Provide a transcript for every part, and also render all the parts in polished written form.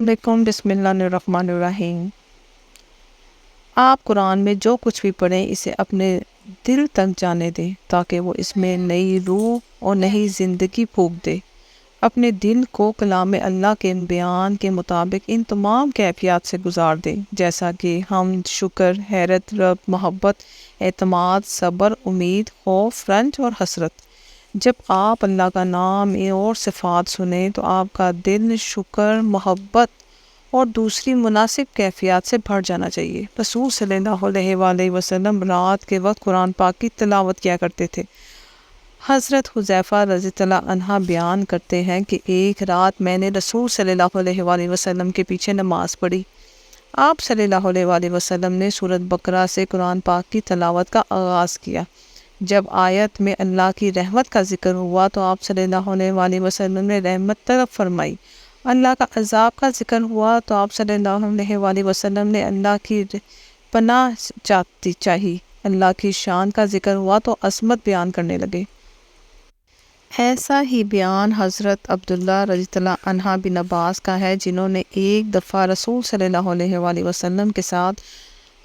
علیکم، بسم اللہ الرحمن الرحیم۔ آپ قرآن میں جو کچھ بھی پڑھیں اسے اپنے دل تک جانے دیں تاکہ وہ اس میں نئی روح اور نئی زندگی پھونک دے۔ اپنے دل کو کلام اللہ کے بیان کے مطابق ان تمام کیفیات سے گزار دیں، جیسا کہ حمد، شکر، حیرت، رب، محبت، اعتماد، صبر، امید، خوف، رنج اور حسرت۔ جب آپ اللہ کا نام اور صفات سنیں تو آپ کا دل شکر، محبت اور دوسری مناسب کیفیات سے بھر جانا چاہیے۔ رسول صلی اللہ علیہ وآلہ وسلم رات کے وقت قرآن پاک کی تلاوت کیا کرتے تھے۔ حضرت حذیفہ رضی اللہ عنہ بیان کرتے ہیں کہ ایک رات میں نے رسول صلی اللہ علیہ وآلہ وسلم کے پیچھے نماز پڑھی۔ آپ صلی اللہ علیہ وآلہ وسلم نے سورۃ بقرہ سے قرآن پاک کی تلاوت کا آغاز کیا۔ جب آیت میں اللہ کی رحمت کا ذکر ہوا تو آپ صلی اللہ علیہ وآلہ وسلم نے رحمت طلب فرمائی۔ اللہ کا عذاب کا ذکر ہوا تو آپ صلی اللہ علیہ وآلہ وسلم نے اللہ کی پناہ چاہی۔ اللہ کی شان کا ذکر ہوا تو عظمت بیان کرنے لگے۔ ایسا ہی بیان حضرت عبداللہ رضی اللہ عنہ بن عباس کا ہے، جنہوں نے ایک دفعہ رسول صلی اللہ علیہ وآلہ وسلم کے ساتھ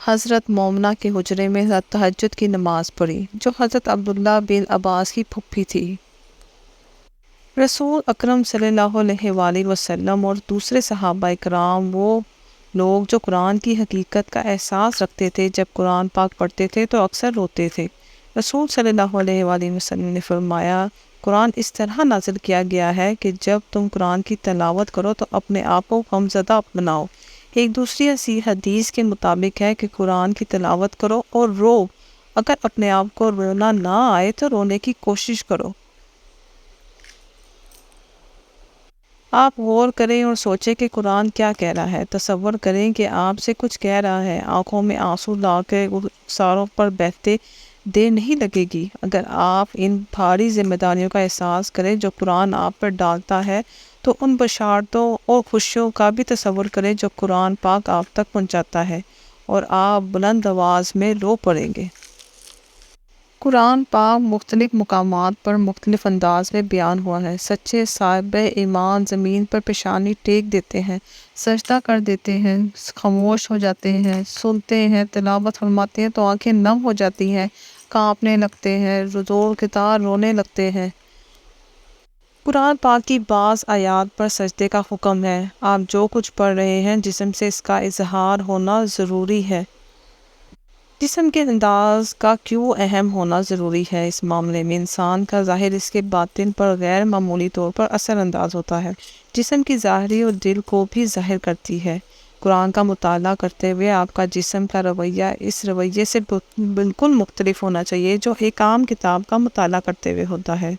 حضرت مومنہ کے حجرے میں تہجد کی نماز پڑھی، جو حضرت عبداللہ بن عباس کی پھوپھی تھی۔ رسول اکرم صلی اللہ علیہ وآلہ وسلم اور دوسرے صحابہ کرام وہ لوگ جو قرآن کی حقیقت کا احساس رکھتے تھے، جب قرآن پاک پڑھتے تھے تو اکثر روتے تھے۔ رسول صلی اللہ علیہ وآلہ وسلم نے فرمایا، قرآن اس طرح نازل کیا گیا ہے کہ جب تم قرآن کی تلاوت کرو تو اپنے آپ کو غمزدہ بناؤ۔ ایک دوسری حدیث کے مطابق ہے کہ قرآن کی تلاوت کرو اور رو، اگر اپنے آپ کو رونا نہ آئے تو رونے کی کوشش کرو۔ آپ غور کریں اور سوچیں کہ قرآن کیا کہہ رہا ہے۔ تصور کریں کہ آپ سے کچھ کہہ رہا ہے، آنکھوں میں آنسو لا کے ساروں پر بہتے دیر نہیں لگے گی۔ اگر آپ ان بھاری ذمہ داریوں کا احساس کریں جو قرآن آپ پر ڈالتا ہے تو ان بشارتوں اور خوشیوں کا بھی تصور کریں جو قرآن پاک آپ تک پہنچاتا ہے، اور آپ بلند آواز میں رو پڑیں گے۔ قرآن پاک مختلف مقامات پر مختلف انداز میں بیان ہوا ہے۔ سچے صاحب ایمان زمین پر پیشانی ٹیک دیتے ہیں، سجدہ کر دیتے ہیں، خاموش ہو جاتے ہیں، سنتے ہیں، تلاوت فرماتے ہیں تو آنکھیں نم ہو جاتی ہیں، کانپنے لگتے ہیں، زور کے تار رونے لگتے ہیں۔ قرآن پاک کی بعض آیات پر سجدے کا حکم ہے۔ آپ جو کچھ پڑھ رہے ہیں جسم سے اس کا اظہار ہونا ضروری ہے۔ جسم کے انداز کا کیوں اہم ہونا ضروری ہے؟ اس معاملے میں انسان کا ظاہر اس کے باطن پر غیر معمولی طور پر اثر انداز ہوتا ہے۔ جسم کی ظاہری اور دل کو بھی ظاہر کرتی ہے۔ قرآن کا مطالعہ کرتے ہوئے آپ کا جسم کا رویہ اس رویے سے بالکل مختلف ہونا چاہیے جو ایک عام کتاب کا مطالعہ کرتے ہوئے ہوتا ہے۔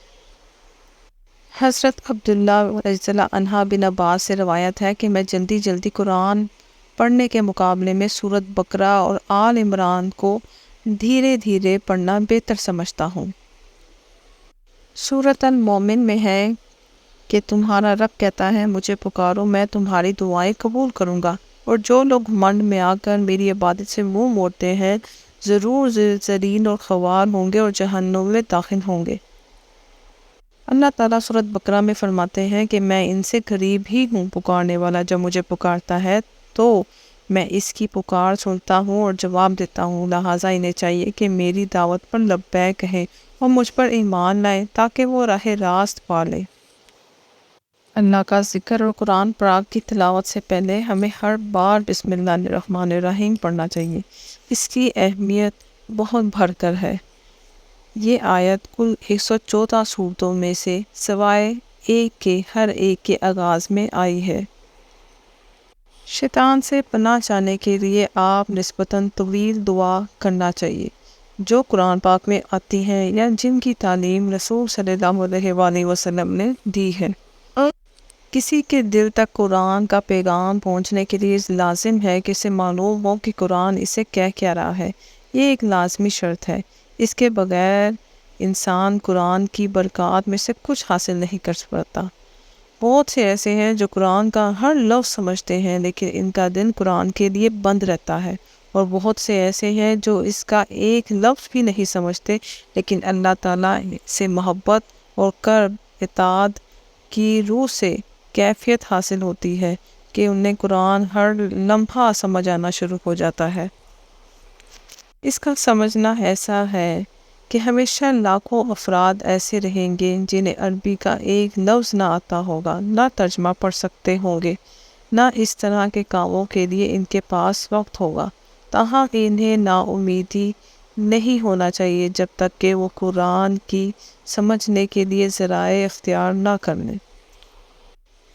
حضرت عبداللہ رضی اللہ عنہ بن عباس سے روایت ہے کہ میں جلدی جلدی قرآن پڑھنے کے مقابلے میں سورۃ بقرہ اور آل عمران کو دھیرے دھیرے پڑھنا بہتر سمجھتا ہوں۔ سورۃ المومن میں ہے کہ تمہارا رب کہتا ہے، مجھے پکارو، میں تمہاری دعائیں قبول کروں گا، اور جو لوگ گھمنڈ میں آ کر میری عبادت سے منہ موڑتے ہیں ضرور ذلیل اور خوار ہوں گے اور جہنم میں داخل ہوں گے۔ اللہ تعالیٰ سورۃ بقرہ میں فرماتے ہیں کہ میں ان سے قریب ہی ہوں، پکارنے والا جب مجھے پکارتا ہے تو میں اس کی پکار سنتا ہوں اور جواب دیتا ہوں، لہٰذا انہیں چاہیے کہ میری دعوت پر لبیک کہیں اور مجھ پر ایمان لائیں تاکہ وہ راہ راست پا لیں۔ اللہ کا ذکر اور قرآن پاک کی تلاوت سے پہلے ہمیں ہر بار بسم اللہ الرحمن الرحیم پڑھنا چاہیے۔ اس کی اہمیت بہت بڑھ کر ہے۔ یہ آیت کل 114 صورتوں میں سے سوائے ایک کے ہر ایک کے آغاز میں آئی ہے۔ شیطان سے پناہ چاہنے کے لیے آپ نسبتاً طویل دعا کرنا چاہیے جو قرآن پاک میں آتی ہیں یا جن کی تعلیم رسول صلی اللہ علیہ وآلہ وسلم نے دی ہے۔ کسی کے دل تک قرآن کا پیغام پہنچنے کے لیے لازم ہے کہ اسے معلوم ہو کہ قرآن اسے کیا رہا ہے۔ یہ ایک لازمی شرط ہے۔ اس کے بغیر انسان قرآن کی برکات میں سے کچھ حاصل نہیں کر سکتا۔ بہت سے ایسے ہیں جو قرآن کا ہر لفظ سمجھتے ہیں لیکن ان کا دل قرآن کے لیے بند رہتا ہے، اور بہت سے ایسے ہیں جو اس کا ایک لفظ بھی نہیں سمجھتے لیکن اللہ تعالیٰ سے محبت اور قرب اطاعت کی روح سے کیفیت حاصل ہوتی ہے کہ انہیں قرآن ہر لمحہ سمجھ آنا شروع ہو جاتا ہے۔ اس کا سمجھنا ایسا ہے کہ ہمیشہ لاکھوں افراد ایسے رہیں گے جنہیں عربی کا ایک لفظ نہ آتا ہوگا، نہ ترجمہ پڑھ سکتے ہوں گے، نہ اس طرح کے کاموں کے لیے ان کے پاس وقت ہوگا۔ تاہم انہیں نا امیدی نہیں ہونا چاہیے جب تک کہ وہ قرآن کی سمجھنے کے لیے ذرائع اختیار نہ کر لیں۔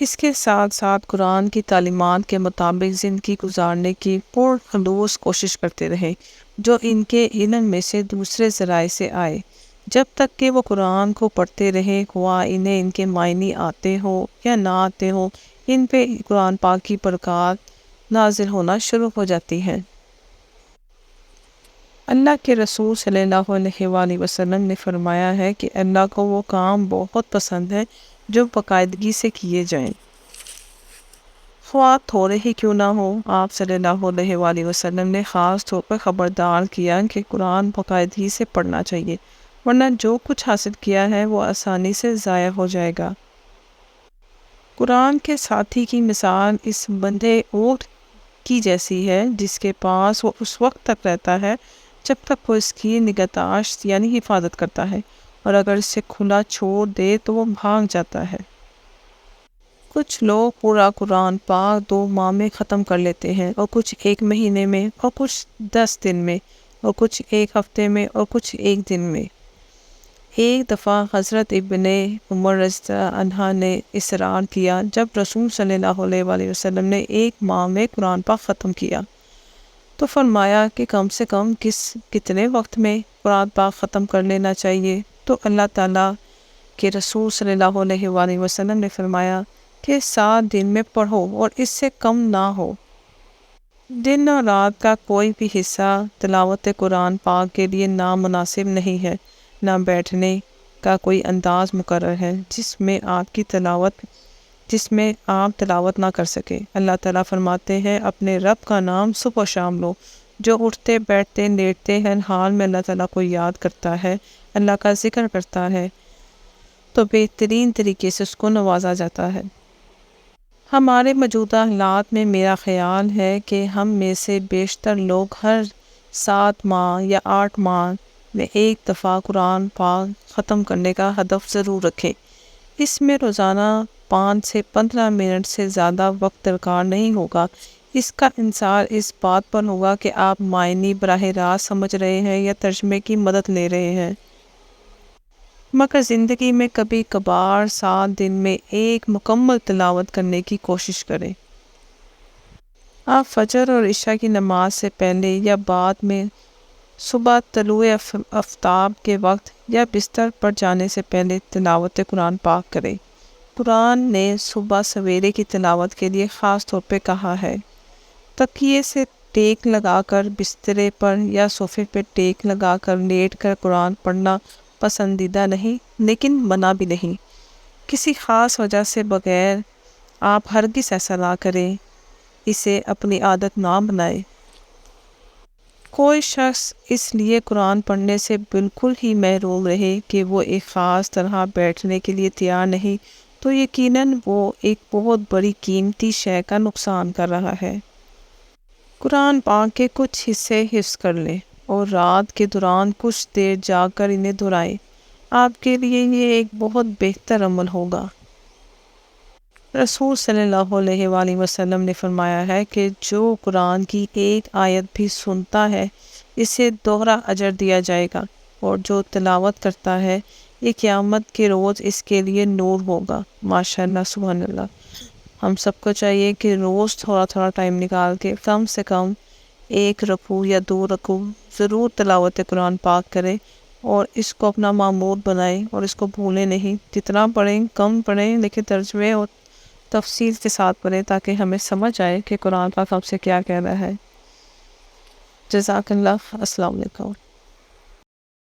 اس کے ساتھ ساتھ قرآن کی تعلیمات کے مطابق زندگی گزارنے کی پرخلوص کوشش کرتے رہیں، جو ان کے علم میں سے دوسرے ذرائع سے آئے۔ جب تک کہ وہ قرآن کو پڑھتے رہیں، خواہ انہیں ان کے معنی آتے ہوں یا نہ آتے ہوں، ان پہ قرآن پاک کی برکات نازل ہونا شروع ہو جاتی ہیں۔ اللہ کے رسول صلی اللہ علیہ وآلہ وسلم نے فرمایا ہے کہ اللہ کو وہ کام بہت پسند ہے جو باقاعدگی سے کیے جائیں، خواہ تھوڑے ہی کیوں نہ ہوں۔ آپ صلی اللہ علیہ وآلہ وسلم نے خاص طور پر خبردار کیا کہ قرآن باقاعدگی سے پڑھنا چاہیے، ورنہ جو کچھ حاصل کیا ہے وہ آسانی سے ضائع ہو جائے گا۔ قرآن کے ساتھی کی مثال اس بندھے اونٹ کی جیسی ہے جس کے پاس وہ اس وقت تک رہتا ہے جب تک وہ اس کی نگہداشت یعنی حفاظت کرتا ہے، اور اگر اسے کھلا چھوڑ دے تو وہ بھاگ جاتا ہے۔ کچھ لوگ پورا قرآن پاک 2 ماہ میں ختم کر لیتے ہیں، اور کچھ 1 مہینے میں، اور کچھ 10 دن میں، اور کچھ 1 ہفتے میں، اور کچھ 1 دن میں۔ ایک دفعہ حضرت ابن عمر رضی اللہ عنہ نے اصرار کیا جب رسول صلی اللہ علیہ وآلہ وسلم نے 1 ماہ میں قرآن پاک ختم کیا تو فرمایا کہ کم سے کم کتنے وقت میں قرآن پاک ختم کر لینا چاہیے، تو اللہ تعالیٰ کے رسول صلی اللہ علیہ وآلہ وسلم نے فرمایا کہ 7 دن میں پڑھو اور اس سے کم نہ ہو۔ دن اور رات کا کوئی بھی حصہ تلاوت قرآن پاک کے لیے نامناسب نہیں ہے، نہ بیٹھنے کا کوئی انداز مقرر ہے جس میں آپ تلاوت نہ کر سکے۔ اللہ تعالیٰ فرماتے ہیں اپنے رب کا نام صبح و شام لو، جو اٹھتے بیٹھتے لیٹتے ہیں حال میں اللہ تعالیٰ کو یاد کرتا ہے، اللہ کا ذکر کرتا ہے تو بہترین طریقے سے اس کو نوازا جاتا ہے۔ ہمارے موجودہ حالات میں میرا خیال ہے کہ ہم میں سے بیشتر لوگ ہر 7 ماہ یا 8 ماہ میں 1 دفعہ قرآن پاک ختم کرنے کا ہدف ضرور رکھیں۔ اس میں روزانہ 5 سے 15 منٹ سے زیادہ وقت درکار نہیں ہوگا۔ اس کا انحصار اس بات پر ہوگا کہ آپ معنی براہ راست سمجھ رہے ہیں یا ترجمے کی مدد لے رہے ہیں۔ مگر زندگی میں کبھی کبھار 7 دن میں 1 مکمل تلاوت کرنے کی کوشش کریں۔ آپ فجر اور عشاء کی نماز سے پہلے یا بعد میں، صبح طلوع آفتاب کے وقت یا بستر پر جانے سے پہلے تلاوت قرآن پاک کریں۔ قرآن نے صبح سویرے کی تلاوت کے لیے خاص طور پہ کہا ہے۔ تکیے سے ٹیک لگا کر بسترے پر یا صوفے پہ ٹیک لگا کر لیٹ کر قرآن پڑھنا پسندیدہ نہیں، لیکن منع بھی نہیں۔ کسی خاص وجہ سے بغیر آپ ہرگز ایسا نہ کریں، اسے اپنی عادت نہ بنائیں۔ کوئی شخص اس لیے قرآن پڑھنے سے بالکل ہی محروم رہے کہ وہ ایک خاص طرح بیٹھنے کے لیے تیار نہیں، تو یقیناً وہ ایک بہت بڑی قیمتی شے کا نقصان کر رہا ہے۔ قرآن پاک کے کچھ حصے حفظ کر لیں اور رات کے دوران کچھ دیر جاگ کر انہیں دہرائیں۔ آپ کے لیے یہ ایک بہت بہتر عمل ہوگا۔ رسول صلی اللہ علیہ وآلہ وسلم نے فرمایا ہے کہ جو قرآن کی ایک آیت بھی سنتا ہے اسے دوہرا اجر دیا جائے گا، اور جو تلاوت کرتا ہے یہ قیامت کے روز اس کے لیے نور ہوگا۔ ماشاءاللہ، سبحان اللہ۔ ہم سب کو چاہیے کہ روز تھوڑا تھوڑا ٹائم نکال کے کم سے کم 1 رکوع یا 2 رکوع ضرور تلاوت قرآن پاک کریں، اور اس کو اپنا معمول بنائیں اور اس کو بھولیں نہیں۔ جتنا پڑھیں کم پڑھیں، لیکن ترجمے اور تفصیل کے ساتھ پڑھیں تاکہ ہمیں سمجھ آئے کہ قرآن پاک ہم سے کیا کہہ رہا ہے۔ جزاک اللہ۔ السلام علیکم۔